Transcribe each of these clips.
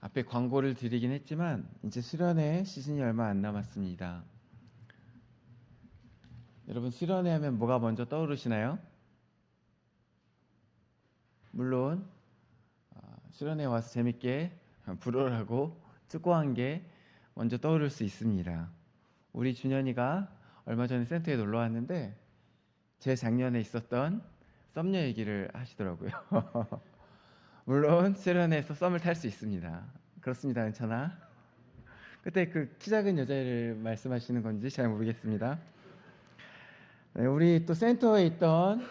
앞에 광고를 드리긴 했지만 이제 수련회 시즌이 얼마 안 남았습니다. 여러분 수련회 하면 뭐가 먼저 떠오르시나요? 물론 수련회 와서 재밌게 불어하고 축구한 게 먼저 떠오를 수 있습니다. 우리 준현이가 얼마 전에 센터에 놀러 왔는데 제 작년에 있었던 썸녀 얘기를 하시더라고요. 물론 수련회에서 썸을 탈 수 있습니다. 그렇습니다, 은찬아. 그때 그 키 작은 여자를 말씀하시는 건지 잘 모르겠습니다. 네, 우리 또 센터에 있던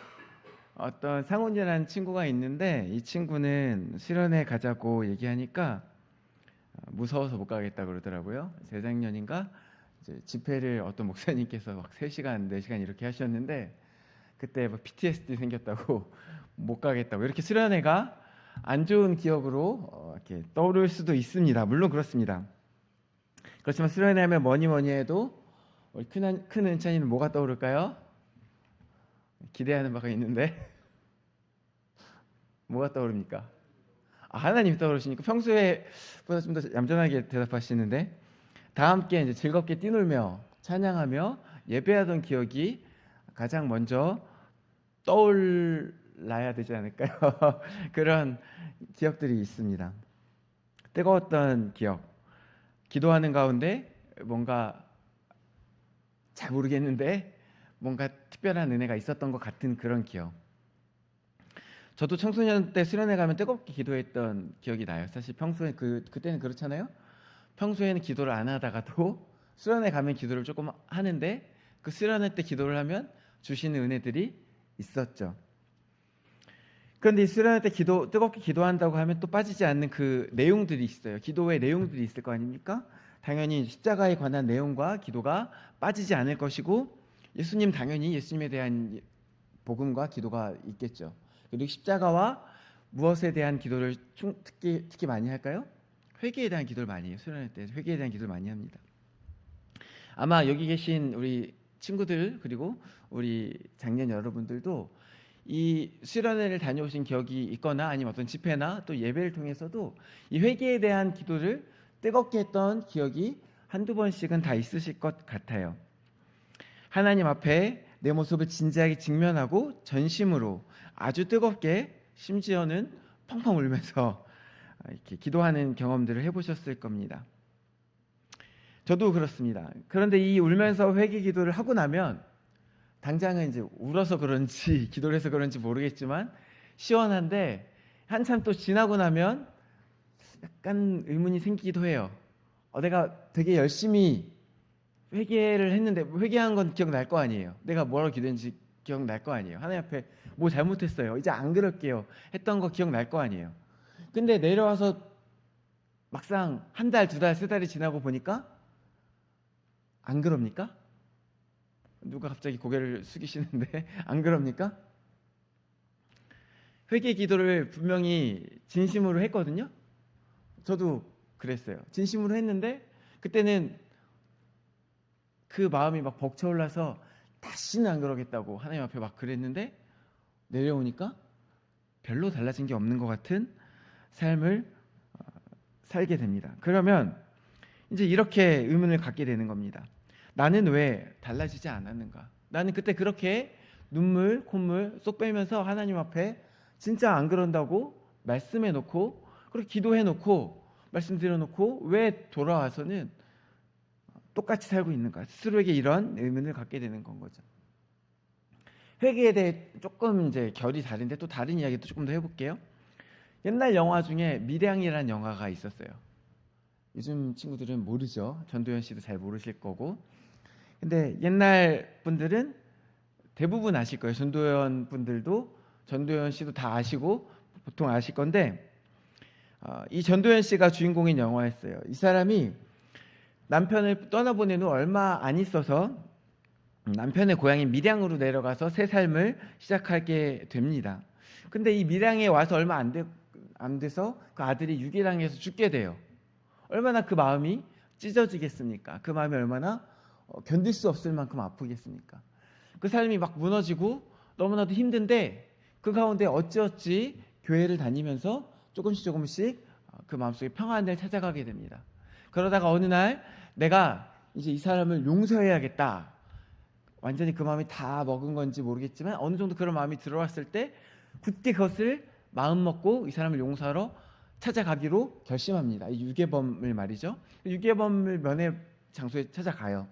어떤 상훈이라는 친구가 있는데 이 친구는 수련회 가자고 얘기하니까 무서워서 못 가겠다 그러더라고요. 재작년인가 이제 집회를 어떤 목사님께서 막 3시간, 4시간 이렇게 하셨는데 그때 뭐 PTSD 생겼다고 못 가겠다고. 이렇게 수련회가 안 좋은 기억으로 이렇게 떠오를 수도 있습니다. 물론 그렇습니다. 그렇지만 수련회 하면 뭐니 해도 우리 큰 은찬이는 뭐가 떠오를까요? 기대하는 바가 있는데 뭐가 떠오릅니까? 하나님이 떠오르시니까 평소에 보다 좀 더 얌전하게 대답하시는데 다 함께 이제 즐겁게 뛰놀며 찬양하며 예배하던 기억이 가장 먼저 떠올라야 되지 않을까요? 그런 기억들이 있습니다. 뜨거웠던 기억, 기도하는 가운데 뭔가 잘 모르겠는데 뭔가 특별한 은혜가 있었던 것 같은 그런 기억. 저도 청소년 때 수련회 가면 뜨겁게 기도했던 기억이 나요. 사실 평소에 그때는 그렇잖아요. 평소에는 기도를 안 하다가도 수련회 가면 기도를 조금 하는데 그 수련회 때 기도를 하면 주시는 은혜들이 있었죠. 그런데 이 수련회 때 뜨겁게 기도한다고 하면 또 빠지지 않는 그 내용들이 있어요. 기도의 내용들이 있을 거 아닙니까? 당연히 십자가에 관한 내용과 기도가 빠지지 않을 것이고 당연히 예수님에 대한 복음과 기도가 있겠죠. 그리고 십자가와 무엇에 대한 기도를 특히 많이 할까요? 회개에 대한 기도를 많이 해요. 수련회 때 회개에 대한 기도를 많이 합니다. 아마 여기 계신 우리 친구들 그리고 우리 장년 여러분들도 이 수련회를 다녀오신 기억이 있거나 아니면 어떤 집회나 또 예배를 통해서도 이 회개에 대한 기도를 뜨겁게 했던 기억이 한두 번씩은 다 있으실 것 같아요. 하나님 앞에 내 모습을 진지하게 직면하고 전심으로 아주 뜨겁게 심지어는 펑펑 울면서 이렇게 기도하는 경험들을 해보셨을 겁니다. 저도 그렇습니다. 그런데 이 울면서 회개 기도를 하고 나면 당장은 이제 울어서 그런지 기도를 해서 그런지 모르겠지만 시원한데 한참 또 지나고 나면 약간 의문이 생기기도 해요. 내가 되게 열심히 회개를 했는데 회개한 건 기억날 거 아니에요. 내가 뭐라고 기도했는지 기억날 거 아니에요. 하나님 앞에 뭐 잘못했어요. 이제 안 그럴게요. 했던 거 기억날 거 아니에요. 근데 내려와서 막상 한 달, 두 달, 세 달이 지나고 보니까 안 그럽니까? 누가 갑자기 고개를 숙이시는데 안 그럽니까? 회개 기도를 분명히 진심으로 했거든요. 저도 그랬어요. 진심으로 했는데 그때는 그 마음이 막 벅차올라서 다시는 안 그러겠다고 하나님 앞에 막 그랬는데 내려오니까 별로 달라진 게 없는 것 같은 삶을 살게 됩니다. 그러면 이제 이렇게 의문을 갖게 되는 겁니다. 나는 왜 달라지지 않았는가? 나는 그때 그렇게 눈물, 콧물 쏙 빼면서 하나님 앞에 진짜 안 그런다고 말씀해 놓고 그렇게 기도해 놓고 말씀드려 놓고 왜 돌아와서는 똑같이 살고 있는가? 스스로에게 이런 의문을 갖게 되는 건 거죠. 회개에 대해 조금 이제 결이 다른데 또 다른 이야기도 조금 더 해볼게요. 옛날 영화 중에 밀양이라는 영화가 있었어요. 요즘 친구들은 모르죠. 전도연 씨도 잘 모르실 거고. 근데 옛날 분들은 대부분 아실 거예요. 전도연 분들도 전도연 씨도 다 아시고 보통 아실 건데 이 전도연 씨가 주인공인 영화였어요. 이 사람이 남편을 떠나보낸 후 얼마 안 있어서 남편의 고향인 밀양으로 내려가서 새 삶을 시작하게 됩니다. 근데 이 밀양에 와서 얼마 안 돼서 그 아들이 유괴당해서 죽게 돼요. 얼마나 그 마음이 찢어지겠습니까? 그 마음이 얼마나 견딜 수 없을 만큼 아프겠습니까? 그 삶이 막 무너지고 너무나도 힘든데 그 가운데 어찌어찌 교회를 다니면서 조금씩 그 마음속에 평안을 찾아가게 됩니다. 그러다가 어느 날 내가 이제 이 사람을 용서해야겠다. 완전히 그 마음이 다 먹은 건지 모르겠지만 어느 정도 그런 마음이 들어왔을 때 굳게 그것을 마음 먹고 이 사람을 용서하러 찾아가기로 결심합니다. 이 유괴범을 말이죠. 유괴범을 면회 장소에 찾아가요.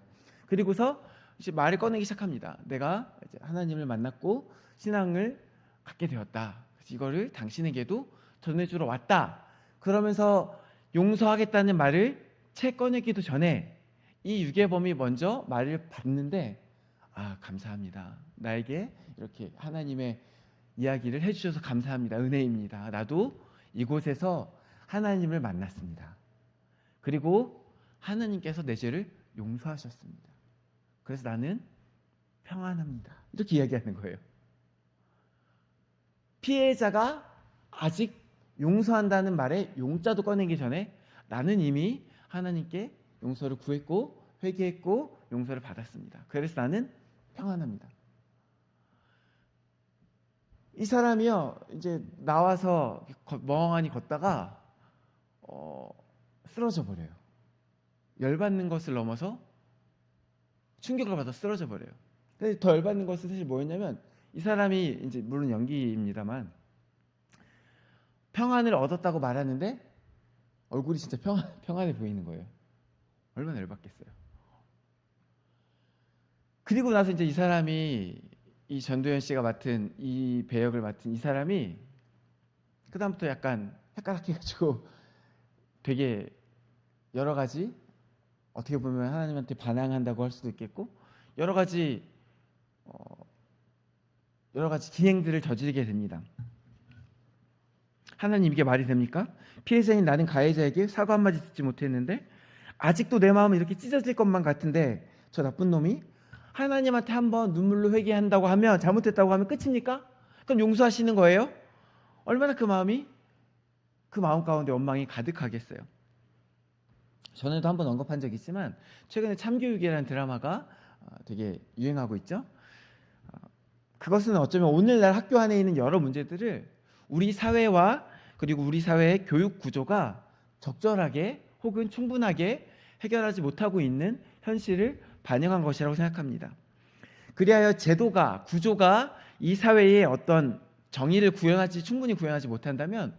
그리고서 이제 말을 꺼내기 시작합니다. 내가 이제 하나님을 만났고 신앙을 갖게 되었다. 그래서 이거를 당신에게도 전해주러 왔다. 그러면서 용서하겠다는 말을 채 꺼내기도 전에 이 유괴범이 먼저 말을 받는데 감사합니다. 나에게 이렇게 하나님의 이야기를 해주셔서 감사합니다. 은혜입니다. 나도 이곳에서 하나님을 만났습니다. 그리고 하나님께서 내 죄를 용서하셨습니다. 그래서 나는 평안합니다. 이렇게 이야기하는 거예요. 피해자가 아직 용서한다는 말에 용자도 꺼내기 전에 나는 이미 하나님께 용서를 구했고 회개했고 용서를 받았습니다. 그래서 나는 평안합니다. 이 사람이요 이제 나와서 멍하니 걷다가 쓰러져 버려요. 열받는 것을 넘어서 충격을 받아 쓰러져 버려요. 근데 더 열받는 것은 사실 뭐였냐면 이 사람이 이제 물론 연기입니다만 평안을 얻었다고 말하는데 얼굴이 진짜 평안해 보이는 거예요. 얼마나 열받겠어요. 그리고 나서 이제 이 사람이 이 전도연 씨가 맡은 이 배역을 맡은 이 사람이 그 다음부터 약간 헷갈락해가지고 되게 여러 가지 어떻게 보면 하나님한테 반항한다고 할 수도 있겠고 여러 가지 기행들을 저지르게 됩니다. 하나님 이게 말이 됩니까? 피해자인 나는 가해자에게 사과 한마디 듣지 못했는데 아직도 내 마음은 이렇게 찢어질 것만 같은데 저 나쁜 놈이 하나님한테 한번 눈물로 회개한다고 하면 잘못했다고 하면 끝입니까? 그럼 용서하시는 거예요? 얼마나 그 마음 가운데 원망이 가득하겠어요. 전에도 한번 언급한 적이 있지만 최근에 참교육이라는 드라마가 되게 유행하고 있죠. 그것은 어쩌면 오늘날 학교 안에 있는 여러 문제들을 우리 사회와 그리고 우리 사회의 교육 구조가 적절하게 혹은 충분하게 해결하지 못하고 있는 현실을 반영한 것이라고 생각합니다. 그리하여 제도가 구조가 이 사회의 어떤 정의를 충분히 구현하지 못한다면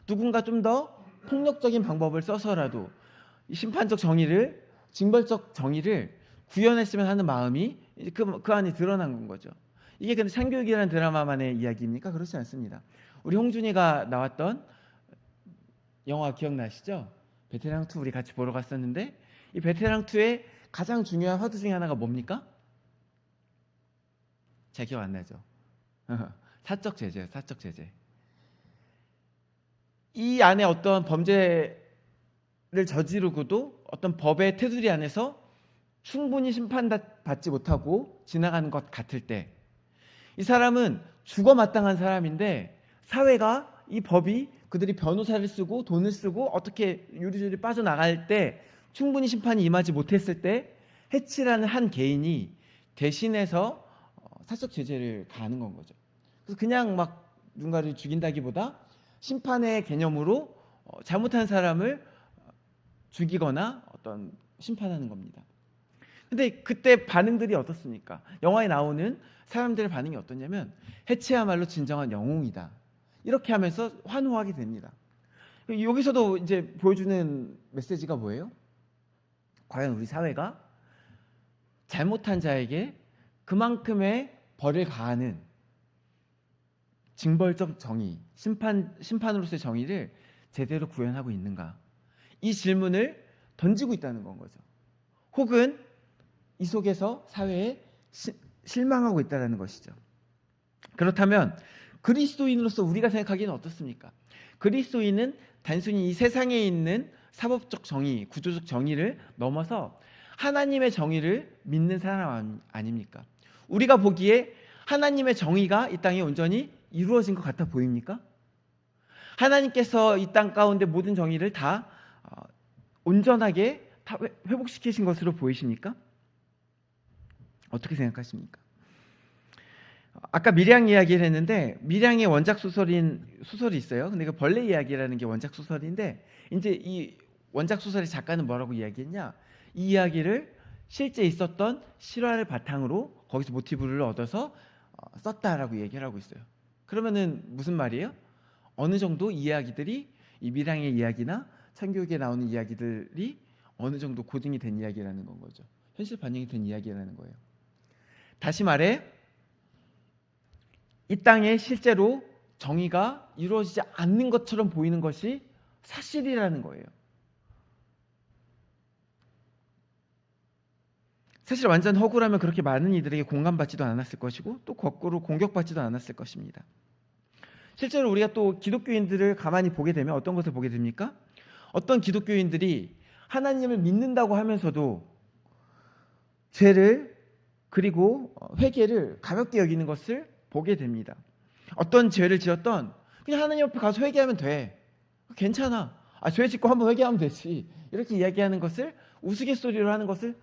누군가 좀 더 폭력적인 방법을 써서라도 심판적 정의를 징벌적 정의를 구현했으면 하는 마음이 그 안에 드러난 건 거죠. 이게 근데 참교육이라는 드라마만의 이야기입니까? 그렇지 않습니다. 우리 홍준이가 나왔던 영화 기억나시죠? 베테랑 2 우리 같이 보러 갔었는데 이 베테랑 2의 가장 중요한 화두 중에 하나가 뭡니까? 잘 기억 안 나죠? 사적 제재예요. 사적 제재. 이 안에 어떤 범죄를 저지르고도 어떤 법의 테두리 안에서 충분히 심판받지 못하고 지나가는 것 같을 때 이 사람은 죽어 마땅한 사람인데 사회가 이 법이 그들이 변호사를 쓰고 돈을 쓰고 어떻게 요리조리 빠져나갈 때 충분히 심판이 임하지 못했을 때 해치라는 한 개인이 대신해서 사적 제재를 가하는 건 거죠. 그래서 그냥 막 누군가를 죽인다기보다 심판의 개념으로 잘못한 사람을 죽이거나 어떤 심판하는 겁니다. 근데 그때 반응들이 어떻습니까? 영화에 나오는 사람들의 반응이 어떠냐면 해치야말로 진정한 영웅이다. 이렇게 하면서 환호하게 됩니다. 여기서도 이제 보여주는 메시지가 뭐예요? 과연 우리 사회가 잘못한 자에게 그만큼의 벌을 가하는 징벌적 정의, 심판으로서의 정의를 제대로 구현하고 있는가? 이 질문을 던지고 있다는 건 거죠. 혹은 이 속에서 사회에 실망하고 있다는 것이죠. 그렇다면 그리스도인으로서 우리가 생각하기는 어떻습니까? 그리스도인은 단순히 이 세상에 있는 사법적 정의, 구조적 정의를 넘어서 하나님의 정의를 믿는 사람 아닙니까? 우리가 보기에 하나님의 정의가 이 땅에 온전히 이루어진 것 같아 보입니까? 하나님께서 이 땅 가운데 모든 정의를 다 온전하게 다 회복시키신 것으로 보이십니까? 어떻게 생각하십니까? 아까 밀양 이야기를 했는데 밀양의 원작 소설이 있어요. 근데 그 벌레 이야기라는 게 원작 소설인데 이제 이 원작 소설의 작가는 뭐라고 이야기했냐? 이 이야기를 실제 있었던 실화를 바탕으로 거기서 모티브를 얻어서 썼다라고 얘기를 하고 있어요. 그러면은 무슨 말이에요? 어느 정도 이야기들이 이 밀양의 이야기나 창교육에 나오는 이야기들이 어느 정도 고증이 된 이야기라는 건 거죠. 현실 반영이 된 이야기라는 거예요. 다시 말해 이 땅에 실제로 정의가 이루어지지 않는 것처럼 보이는 것이 사실이라는 거예요. 사실 완전 허구라면 그렇게 많은 이들에게 공감받지도 않았을 것이고 또 거꾸로 공격받지도 않았을 것입니다. 실제로 우리가 또 기독교인들을 가만히 보게 되면 어떤 것을 보게 됩니까? 어떤 기독교인들이 하나님을 믿는다고 하면서도 죄를 그리고 회개를 가볍게 여기는 것을 보게 됩니다. 어떤 죄를 지었던 그냥 하나님 앞에 가서 회개하면 돼. 괜찮아. 죄 짓고 한번 회개하면 되지. 이렇게 이야기하는 것을 우스갯소리로 하는 것을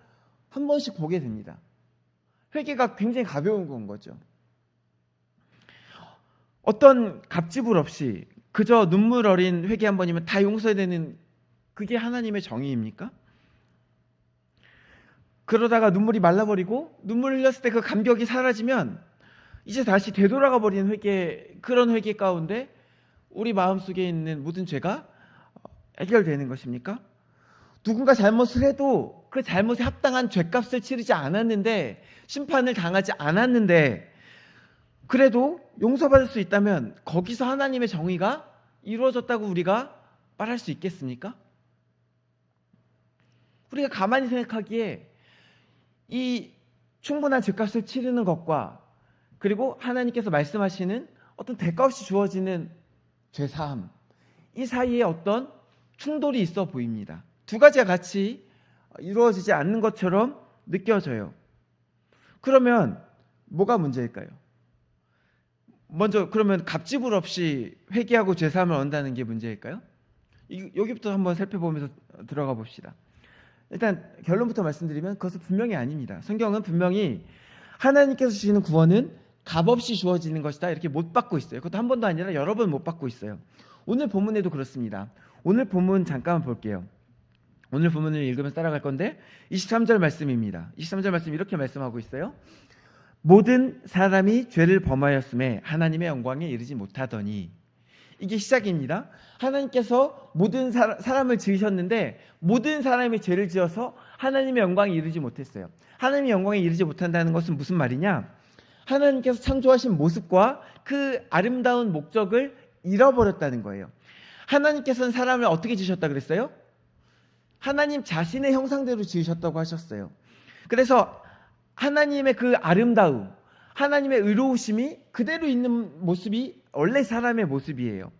한 번씩 보게 됩니다. 회개가 굉장히 가벼운 건 거죠. 어떤 갑질불 없이 그저 눈물 어린 회개 한 번이면 다 용서되는 그게 하나님의 정의입니까? 그러다가 눈물이 말라버리고 눈물 흘렸을 때 그 감격이 사라지면 이제 다시 되돌아가 버리는 그런 회개 가운데 우리 마음속에 있는 모든 죄가 해결되는 것입니까? 누군가 잘못을 해도 그 잘못에 합당한 죄값을 치르지 않았는데 심판을 당하지 않았는데 그래도 용서받을 수 있다면 거기서 하나님의 정의가 이루어졌다고 우리가 말할 수 있겠습니까? 우리가 가만히 생각하기에 이 충분한 죄값을 치르는 것과 그리고 하나님께서 말씀하시는 어떤 대가 없이 주어지는 죄사함 이 사이에 어떤 충돌이 있어 보입니다. 두 가지가 같이 이루어지지 않는 것처럼 느껴져요. 그러면 뭐가 문제일까요? 먼저 그러면 갑질불 없이 회개하고 죄사함을 얻는다는 게 문제일까요? 여기부터 한번 살펴보면서 들어가 봅시다. 일단 결론부터 말씀드리면 그것은 분명히 아닙니다. 성경은 분명히 하나님께서 주시는 구원은 값없이 주어지는 것이다 이렇게 못 받고 있어요. 그것도 한 번도 아니라 여러 번 못 받고 있어요. 오늘 본문에도 그렇습니다. 오늘 본문 잠깐만 볼게요. 오늘 본문을 읽으면서 따라갈 건데 23절 말씀입니다. 23절 말씀 이렇게 말씀하고 있어요. 모든 사람이 죄를 범하였음에 하나님의 영광에 이르지 못하더니 이게 시작입니다. 하나님께서 모든 사람을 지으셨는데 모든 사람이 죄를 지어서 하나님의 영광에 이르지 못했어요. 하나님의 영광에 이르지 못한다는 것은 무슨 말이냐? 하나님께서 창조하신 모습과 그 아름다운 목적을 잃어버렸다는 거예요. 하나님께서는 사람을 어떻게 지으셨다 그랬어요? 하나님 자신의 형상대로 지으셨다고 하셨어요. 그래서 하나님의 그 아름다움, 하나님의 의로우심이 그대로 있는 모습이 원래 사람의 모습이에요.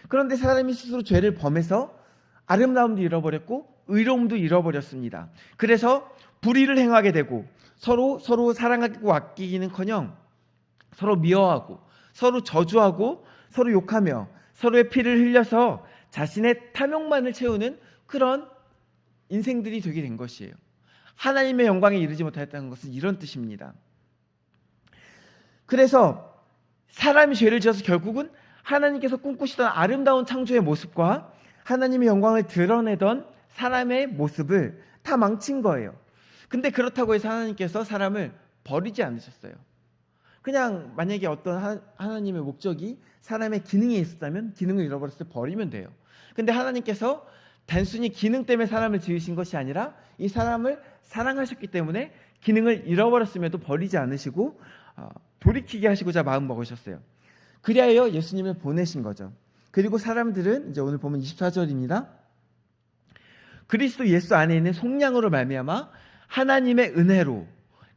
그런데 사람이 스스로 죄를 범해서 아름다움도 잃어버렸고 의로움도 잃어버렸습니다. 그래서 불의를 행하게 되고 서로 사랑하고 아끼기는커녕 서로 미워하고 서로 저주하고 서로 욕하며 서로의 피를 흘려서 자신의 탐욕만을 채우는 그런 인생들이 되게 된 것이에요. 하나님의 영광에 이르지 못하였다는 것은 이런 뜻입니다. 그래서 사람이 죄를 지어서 결국은 하나님께서 꿈꾸시던 아름다운 창조의 모습과 하나님의 영광을 드러내던 사람의 모습을 다 망친 거예요. 근데 그렇다고 해서 하나님께서 사람을 버리지 않으셨어요. 그냥 만약에 어떤 하나님의 목적이 사람의 기능에 있었다면 기능을 잃어버렸을 때 버리면 돼요. 근데 하나님께서 단순히 기능 때문에 사람을 지으신 것이 아니라 이 사람을 사랑하셨기 때문에 기능을 잃어버렸음에도 버리지 않으시고 돌이키게 하시고자 마음 먹으셨어요. 그리하여 예수님을 보내신 거죠. 그리고 사람들은 이제 오늘 보면 24절입니다. 그리스도 예수 안에 있는 속량으로 말미암아 하나님의 은혜로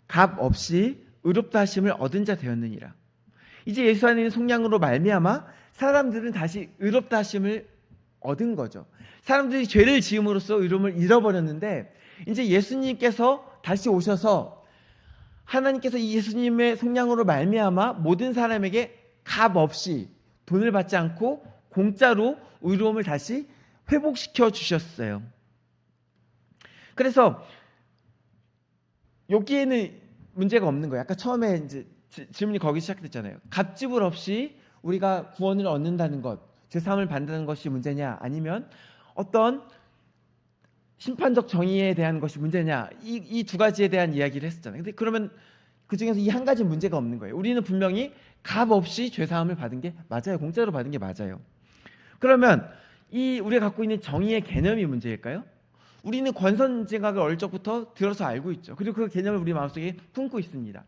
값 없이 의롭다 하심을 얻은 자 되었느니라. 이제 예수 안에 있는 속량으로 말미암아 사람들은 다시 의롭다 하심을 얻은 거죠. 사람들이 죄를 지음으로써 의로움을 잃어버렸는데 이제 예수님께서 다시 오셔서 하나님께서 이 예수님의 속량으로 말미암아 모든 사람에게 값 없이 돈을 받지 않고 공짜로 의로움을 다시 회복시켜 주셨어요. 그래서 여기에는 문제가 없는 거예요. 아까 처음에 이제 질문이 거기 시작됐잖아요. 갑지불 없이 우리가 구원을 얻는다는 것, 죄사함을 받는다는 것이 문제냐, 아니면 어떤 심판적 정의에 대한 것이 문제냐, 이 두 가지에 대한 이야기를 했었잖아요. 근데 그러면 그 중에서 이 한 가지 문제가 없는 거예요. 우리는 분명히 값 없이 죄사함을 받은 게 맞아요. 공짜로 받은 게 맞아요. 그러면 이 우리가 갖고 있는 정의의 개념이 문제일까요? 우리는 권선징악을 어릴 적부터 들어서 알고 있죠. 그리고 그 개념을 우리 마음속에 품고 있습니다.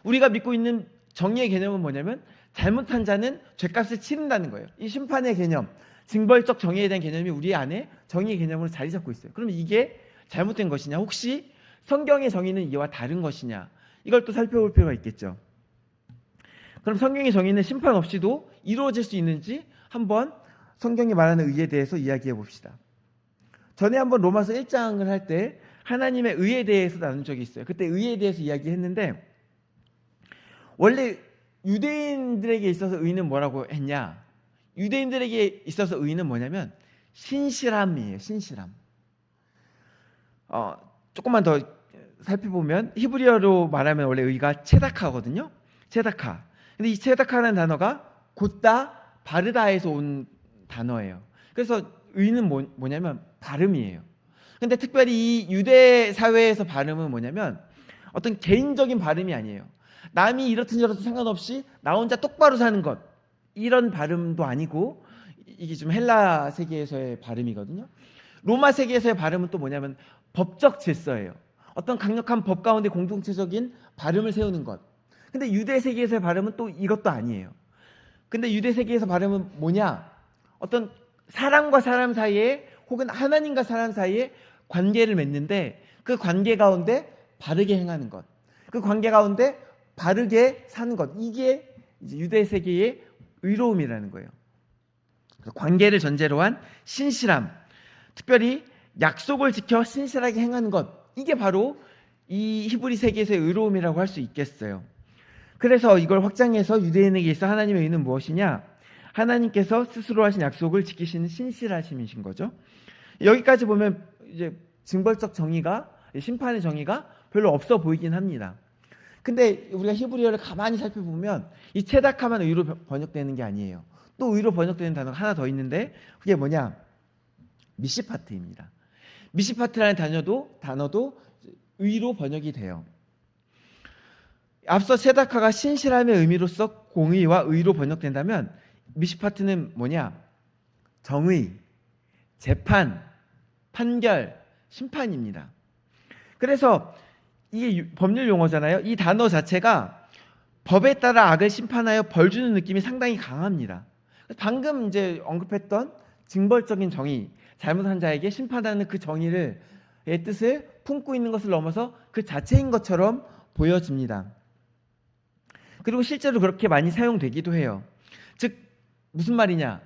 우리가 믿고 있는 정의의 개념은 뭐냐면 잘못한 자는 죄값을 치른다는 거예요. 이 심판의 개념, 징벌적 정의에 대한 개념이 우리 안에 정의의 개념으로 자리 잡고 있어요. 그럼 이게 잘못된 것이냐? 혹시 성경의 정의는 이와 다른 것이냐? 이걸 또 살펴볼 필요가 있겠죠. 그럼 성경의 정의는 심판 없이도 이루어질 수 있는지 한번 성경이 말하는 의에 대해서 이야기해 봅시다. 전에 한번 로마서 1장을 할 때 하나님의 의에 대해서 나눈 적이 있어요. 그때 의에 대해서 이야기했는데 원래 유대인들에게 있어서 의는 뭐라고 했냐? 유대인들에게 있어서 의는 뭐냐면 신실함이에요. 신실함. 조금만 더 살펴보면 히브리어로 말하면 원래 의가 체다카거든요. 체다카. 근데 이 체다카라는 단어가 곧다 바르다에서 온 단어예요. 그래서 의는 뭐냐면 발음이에요. 근데 특별히 이 유대 사회에서 발음은 뭐냐면 어떤 개인적인 발음이 아니에요. 남이 이렇든 저렇든 상관없이 나 혼자 똑바로 사는 것, 이런 발음도 아니고 이게 좀 헬라 세계에서의 발음이거든요. 로마 세계에서의 발음은 또 뭐냐면 법적 질서예요. 어떤 강력한 법 가운데 공동체적인 발음을 세우는 것. 근데 유대 세계에서의 발음은 또 이것도 아니에요. 근데 유대 세계에서 발음은 뭐냐? 어떤 사람과 사람 사이에 혹은 하나님과 사람 사이에 관계를 맺는데 그 관계 가운데 바르게 행하는 것. 그 관계 가운데 바르게 사는 것. 이게 이제 유대 세계의 의로움이라는 거예요. 관계를 전제로 한 신실함. 특별히 약속을 지켜 신실하게 행하는 것. 이게 바로 이 히브리 세계에서의 의로움이라고 할 수 있겠어요. 그래서 이걸 확장해서 유대인에게 있어 하나님의 의는 무엇이냐? 하나님께서 스스로 하신 약속을 지키시는 신실하심이신 거죠. 여기까지 보면 이제 징벌적 정의가, 심판의 정의가 별로 없어 보이긴 합니다. 근데 우리가 히브리어를 가만히 살펴보면 이 체다카만 의로 번역되는 게 아니에요. 또 의로 번역되는 단어가 하나 더 있는데 그게 뭐냐? 미시파트입니다. 미시파트라는 단어도 의로 번역이 돼요. 앞서 체다카가 신실함의 의미로서 공의와 의로 번역된다면 미시파트는 뭐냐? 정의, 재판, 판결, 심판입니다. 그래서 이게 법률 용어잖아요. 이 단어 자체가 법에 따라 악을 심판하여 벌 주는 느낌이 상당히 강합니다. 방금 이제 언급했던 징벌적인 정의, 잘못한 자에게 심판하는 그 정의의 뜻을 품고 있는 것을 넘어서 그 자체인 것처럼 보여집니다. 그리고 실제로 그렇게 많이 사용되기도 해요. 즉 무슨 말이냐?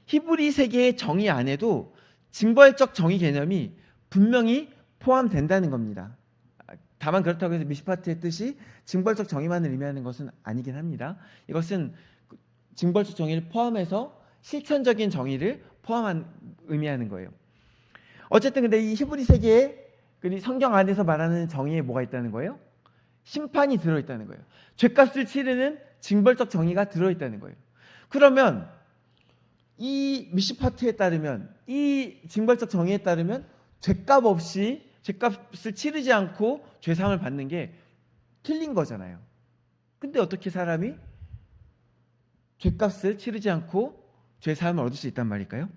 히브리 세계의 정의 안에도 징벌적 정의 개념이 분명히 포함된다는 겁니다. 다만 그렇다고 해서 미시파트의 뜻이 징벌적 정의만을 의미하는 것은 아니긴 합니다. 이것은 징벌적 정의를 포함해서 실천적인 정의를 의미하는 거예요. 어쨌든 근데 이 히브리 세계에 성경 안에서 말하는 정의에 뭐가 있다는 거예요? 심판이 들어있다는 거예요. 죄값을 치르는 징벌적 정의가 들어있다는 거예요. 그러면 이 미시파트에 따르면, 이 징벌적 정의에 따르면 죄값 없이 죄값을 치르지 않고 죄상을 받는 게 틀린 거잖아요. 근데 어떻게 사람이 죄값을 치르지 않고 죄사함을 얻을 수 있단 말일까요?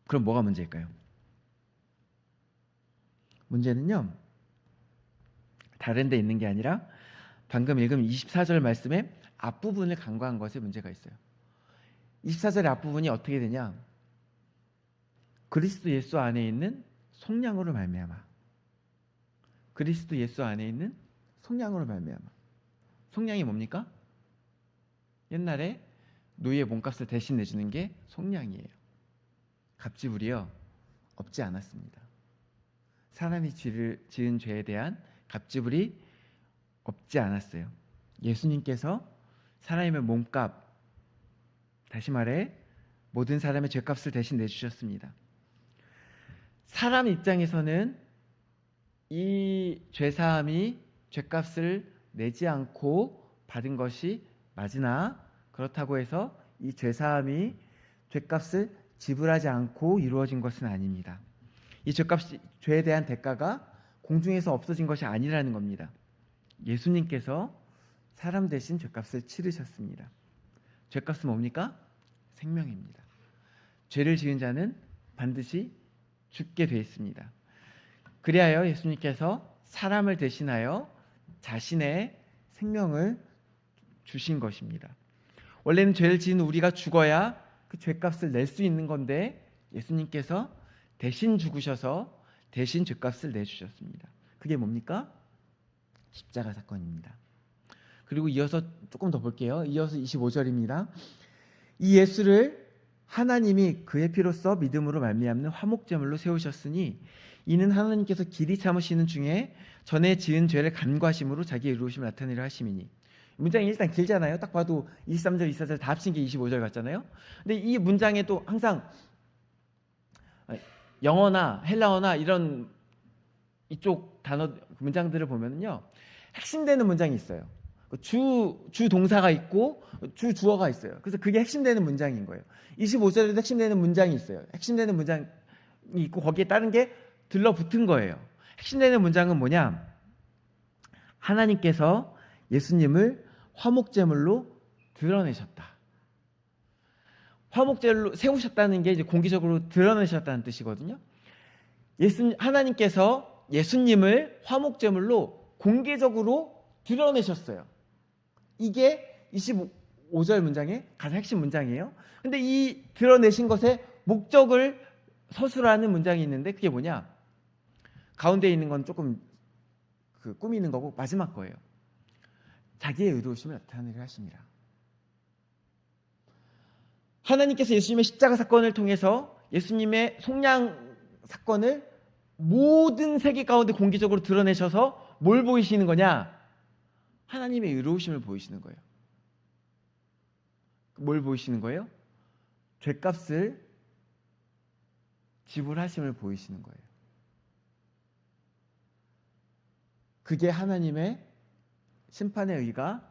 그럼 뭐가 문제일까요? 문제는요, 다른 데 있는 게 아니라 방금 읽은 24절 말씀의 앞부분을 간과한 것에 문제가 있어요. 24절의 앞부분이 어떻게 되냐? 그리스도 예수 안에 있는 속량으로 말미암아. 그리스도 예수 안에 있는 속량으로 말미암아. 속량이 뭡니까? 옛날에 노예의 몸값을 대신 내주는 게 속량이에요. 갑지불이요, 없지 않았습니다. 사람이 지은 죄에 대한 갑지불이 없지 않았어요. 예수님께서 사람의 몸값, 다시 말해 모든 사람의 죄값을 대신 내주셨습니다. 사람 입장에서는 이 죄사함이 죄값을 내지 않고 받은 것이 맞으나 그렇다고 해서 이 죄사함이 죄값을 지불하지 않고 이루어진 것은 아닙니다. 이 죄에 대한 대가가 공중에서 없어진 것이 아니라는 겁니다. 예수님께서 사람 대신 죄값을 치르셨습니다. 죄값은 뭡니까? 생명입니다. 죄를 지은 자는 반드시 죽게 되어 있습니다. 그리하여 예수님께서 사람을 대신하여 자신의 생명을 주신 것입니다. 원래는 죄를 지은 우리가 죽어야 그 죄값을 낼 수 있는 건데 예수님께서 대신 죽으셔서 대신 죄값을 내주셨습니다. 그게 뭡니까? 십자가 사건입니다. 그리고 이어서 조금 더 볼게요. 이어서 25절입니다. 이 예수를 하나님이 그의 피로써 믿음으로 말미암는 화목제물로 세우셨으니 이는 하나님께서 길이 참으시는 중에 전에 지은 죄를 간과하심으로 자기의 의로우심을 나타내려 하심이니. 문장이 일단 길잖아요. 딱 봐도 23절, 24절 다 합친 게 25절 같잖아요. 근데 이 문장에도 항상 영어나 헬라어나 이런 이쪽 단어 문장들을 보면요, 핵심되는 문장이 있어요. 주 동사가 있고 주 주어가 있어요. 그래서 그게 핵심되는 문장인 거예요. 25절에도 핵심되는 문장이 있어요. 핵심되는 문장이 있고 거기에 다른 게 들러붙은 거예요. 핵심되는 문장은 뭐냐? 하나님께서 예수님을 화목제물로 드러내셨다. 화목제물로 세우셨다는 게 이제 공개적으로 드러내셨다는 뜻이거든요. 하나님께서 예수님을 화목제물로 공개적으로 드러내셨어요. 이게 25절 문장의 가장 핵심 문장이에요. 근데 이 드러내신 것의 목적을 서술하는 문장이 있는데 그게 뭐냐? 가운데 있는 건 조금 꾸미는 거고 마지막 거예요. 자기의 의로우심을 나타내려 하십니다. 하나님께서 예수님의 십자가 사건을 통해서 예수님의 속량 사건을 모든 세계 가운데 공개적으로 드러내셔서 뭘 보이시는 거냐? 하나님의 의로우심을 보이시는 거예요. 뭘 보이시는 거예요? 죄값을 지불하심을 보이시는 거예요. 그게 하나님의 심판의 의가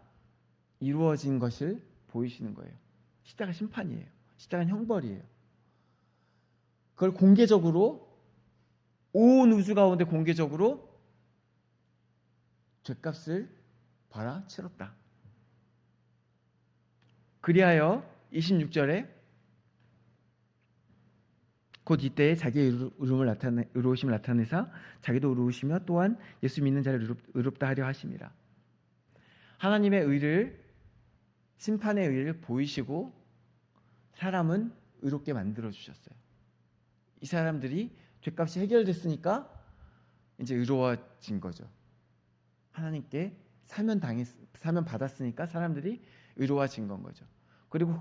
이루어진 것을 보이시는 거예요. 십자가 심판이에요. 십자가는 형벌이에요. 그걸 공개적으로 온 우주 가운데 공개적으로 죄값을 받아 치렀다. 그리하여 26절에 곧 이때에 자기의 의로우심을 나타내사 자기도 의로우시며 또한 예수 믿는 자를 의롭다 하려 하심이라. 하나님의 의를, 심판의 의를 보이시고 사람은 의롭게 만들어 주셨어요. 이 사람들이 죄값이 해결됐으니까 이제 의로워진 거죠. 하나님께 사면 받았으니까 사람들이 의로워진 건 거죠. 그리고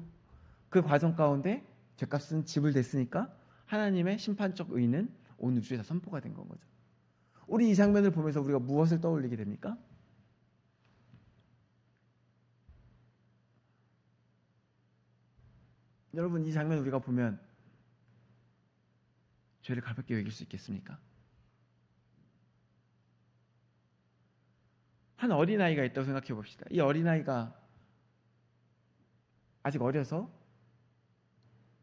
그 과정 가운데 죄값은 지불됐으니까 하나님의 심판적 의는 온 우주에 다 선포가 된 건 거죠. 우리 이 장면을 보면서 우리가 무엇을 떠올리게 됩니까? 여러분, 이 장면 우리가 보면 죄를 가볍게 여길 수 있겠습니까? 한 어린아이가 있다고 생각해 봅시다. 이 어린아이가 아직 어려서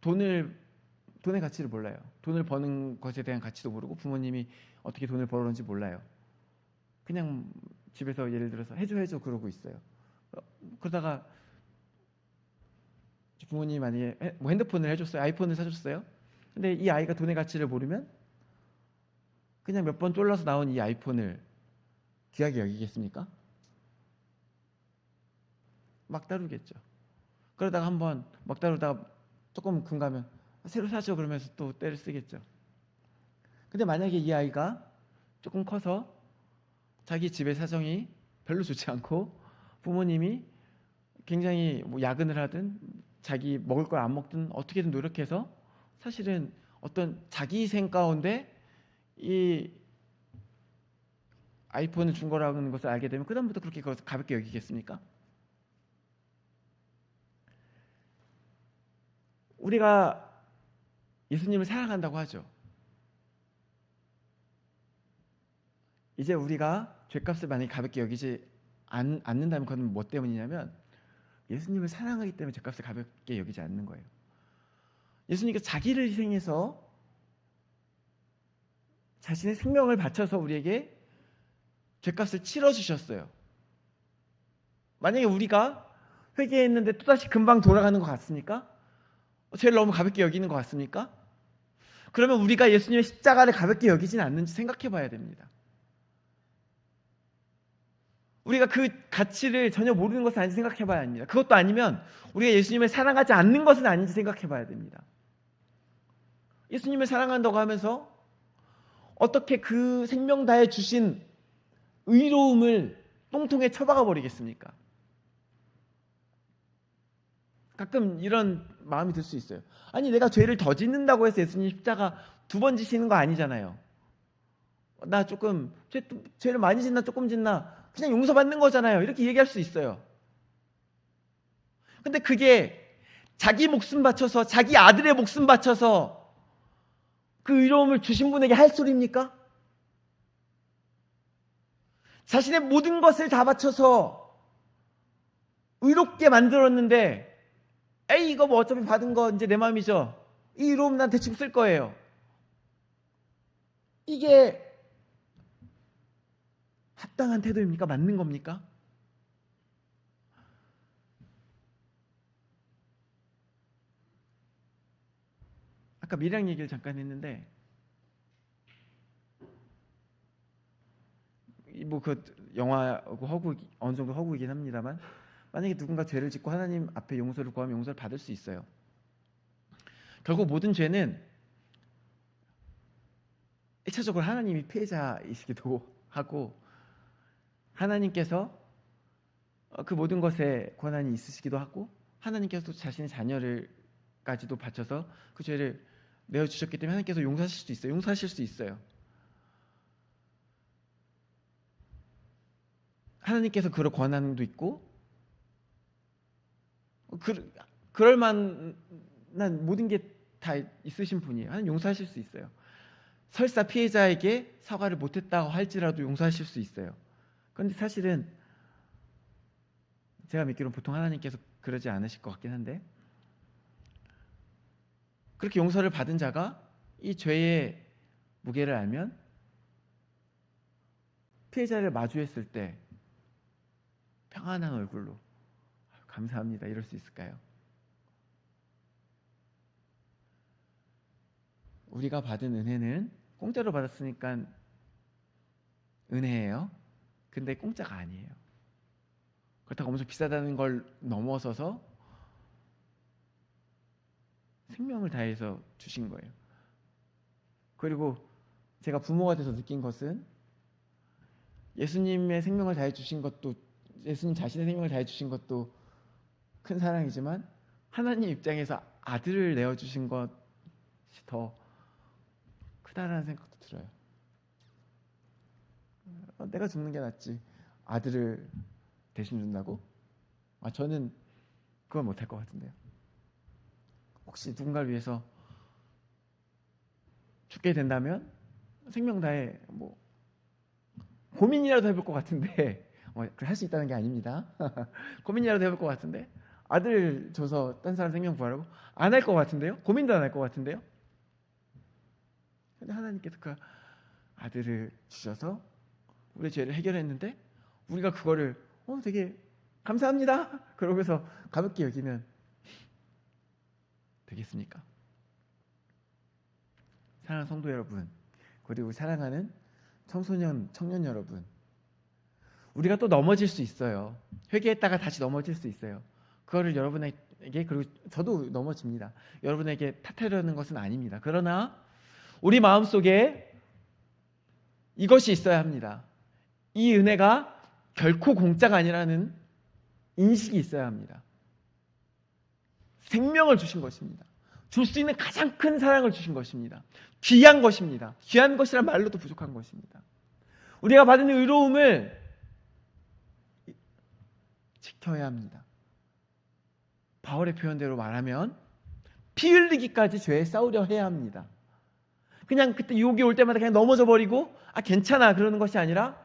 돈의 가치를 몰라요. 돈을 버는 것에 대한 가치도 모르고 부모님이 어떻게 돈을 벌었는지 몰라요. 그냥 집에서 예를 들어서 해줘 그러고 있어요. 그러다가 부모님이 만약에 뭐 핸드폰을 해줬어요. 아이폰을 사줬어요. 근데 이 아이가 돈의 가치를 모르면 그냥 몇 번 쫄라서 나온 이 아이폰을 귀하게 여기겠습니까? 막 다루겠죠. 그러다가 한번 막 다루다가 조금 금가면 새로 사죠 그러면서 또 때를 쓰겠죠. 근데 만약에 이 아이가 조금 커서 자기 집의 사정이 별로 좋지 않고 부모님이 굉장히 뭐 야근을 하든 자기 먹을 걸 안 먹든 어떻게든 노력해서 사실은 어떤 자기 희생 가운데 이 아이폰을 준 거라는 것을 알게 되면 그다음부터 그렇게 가볍게 여기겠습니까? 우리가 예수님을 사랑한다고 하죠. 이제 우리가 죄값을 많이 가볍게 여기지 않는다면 그건 뭐 때문이냐면 예수님을 사랑하기 때문에 죄값을 가볍게 여기지 않는 거예요. 예수님께서 자기를 희생해서 자신의 생명을 바쳐서 우리에게 죄값을 치러주셨어요. 만약에 우리가 회개했는데 또다시 금방 돌아가는 것 같습니까? 죄를 너무 가볍게 여기는 것 같습니까? 그러면 우리가 예수님의 십자가를 가볍게 여기진 않는지 생각해 봐야 됩니다. 우리가 그 가치를 전혀 모르는 것은 아닌지 생각해 봐야 합니다. 그것도 아니면 우리가 예수님을 사랑하지 않는 것은 아닌지 생각해 봐야 됩니다. 예수님을 사랑한다고 하면서 어떻게 그 생명 다해 주신 의로움을 똥통에 처박아 버리겠습니까? 가끔 이런 마음이 들 수 있어요. 아니 내가 죄를 더 짓는다고 해서 예수님 십자가 2번 지시는 거 아니잖아요. 나 조금 죄를 많이 짓나 조금 짓나 그냥 용서받는 거잖아요. 이렇게 얘기할 수 있어요. 근데 그게 자기 목숨 바쳐서 자기 아들의 목숨 바쳐서 그 의로움을 주신 분에게 할 소리입니까? 자신의 모든 것을 다 바쳐서 의롭게 만들었는데 에이 이거 뭐 어차피 받은 거 이제 내 마음이죠. 이 의로움 난 대충 쓸 거예요. 이게 합당한 태도입니까? 맞는 겁니까? 아까 미량 얘기를 잠깐 했는데 뭐 그 영화고 허구 어느 정도 허구이긴 합니다만 만약에 누군가 죄를 짓고 하나님 앞에 용서를 구하면 용서를 받을 수 있어요. 결국 모든 죄는 1차적으로 하나님이 피해자이시기도 하고 하나님께서 그 모든 것에 권한이 있으시기도 하고 하나님께서 자신의 자녀를까지도 바쳐서 그 죄를 내어주셨기 때문에 하나님께서 용서하실 수도 있어요. 용서하실 수 있어요. 하나님께서 그럴 권한도 있고 그럴 만한 모든 게 다 있으신 분이에요. 하나님 용서하실 수 있어요. 설사 피해자에게 사과를 못했다고 할지라도 용서하실 수 있어요. 그런데 사실은 제가 믿기로는 보통 하나님께서 그러지 않으실 것 같긴 한데 그렇게 용서를 받은 자가 이 죄의 무게를 알면 피해자를 마주했을 때 평안한 얼굴로 감사합니다 이럴 수 있을까요? 우리가 받은 은혜는 공짜로 받았으니까 은혜예요. 근데 공짜가 아니에요. 그렇다고 엄청 비싸다는 걸 넘어서서 생명을 다해서 주신 거예요. 그리고 제가 부모가 돼서 느낀 것은 예수님의 생명을 다해 주신 것도 예수님 자신의 생명을 다해 주신 것도 큰 사랑이지만 하나님 입장에서 아들을 내어 주신 것이 더 크다라는 생각도 들어요. 내가 죽는 게 낫지 아들을 대신 준다고? 저는 그건 못할 것 같은데요. 혹시 누군가를 위해서 죽게 된다면 생명 다해 뭐 고민이라도 해볼 것 같은데 할 수 있다는 게 아닙니다. 고민이라도 해볼 것 같은데 아들 줘서 딴 사람 생명 구하라고? 안 할 것 같은데요? 고민도 안 할 것 같은데요? 근데 하나님께서 그 아들을 주셔서 우리의 죄를 해결했는데 우리가 그거를 되게 감사합니다 그러고서 가볍게 여기면 되겠습니까? 사랑하는 성도 여러분 그리고 사랑하는 청소년, 청년 여러분 우리가 또 넘어질 수 있어요. 회개했다가 다시 넘어질 수 있어요. 그거를 여러분에게 그리고 저도 넘어집니다. 여러분에게 탓하려는 것은 아닙니다. 그러나 우리 마음속에 이것이 있어야 합니다. 이 은혜가 결코 공짜가 아니라는 인식이 있어야 합니다. 생명을 주신 것입니다. 줄 수 있는 가장 큰 사랑을 주신 것입니다. 귀한 것입니다. 귀한 것이란 말로도 부족한 것입니다. 우리가 받은 의로움을 지켜야 합니다. 바울의 표현대로 말하면 피 흘리기까지 죄에 싸우려 해야 합니다. 그냥 그때 유혹이 올 때마다 그냥 넘어져 버리고 괜찮아 그러는 것이 아니라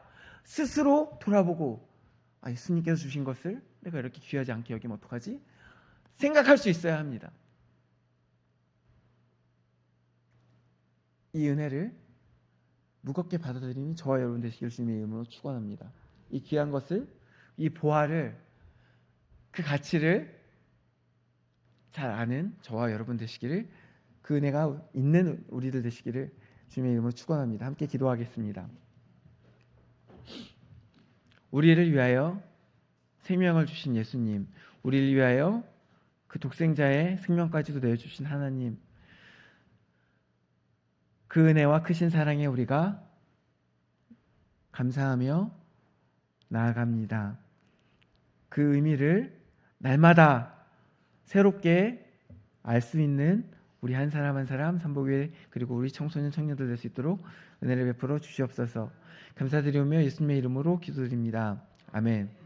스스로 돌아보고 예수님께서 주신 것을 내가 이렇게 귀하지 않게 여기면 어떡하지? 생각할 수 있어야 합니다. 이 은혜를 무겁게 받아들이니 저와 여러분 되시길 주님의 이름으로 축원합니다. 이 귀한 것을, 이 보화를, 그 가치를 잘 아는 저와 여러분 되시기를, 그 은혜가 있는 우리들 되시기를 주님의 이름으로 축원합니다. 함께 기도하겠습니다. 우리를 위하여 생명을 주신 예수님, 우리를 위하여 그 독생자의 생명까지도 내어주신 하나님, 그 은혜와 크신 사랑에 우리가 감사하며 나아갑니다. 그 의미를 날마다 새롭게 알 수 있는 우리 한 사람 한 사람 삼복회 그리고 우리 청소년 청년들 될 수 있도록 은혜를 베풀어 주시옵소서. 감사드리며 예수님의 이름으로 기도드립니다. 아멘.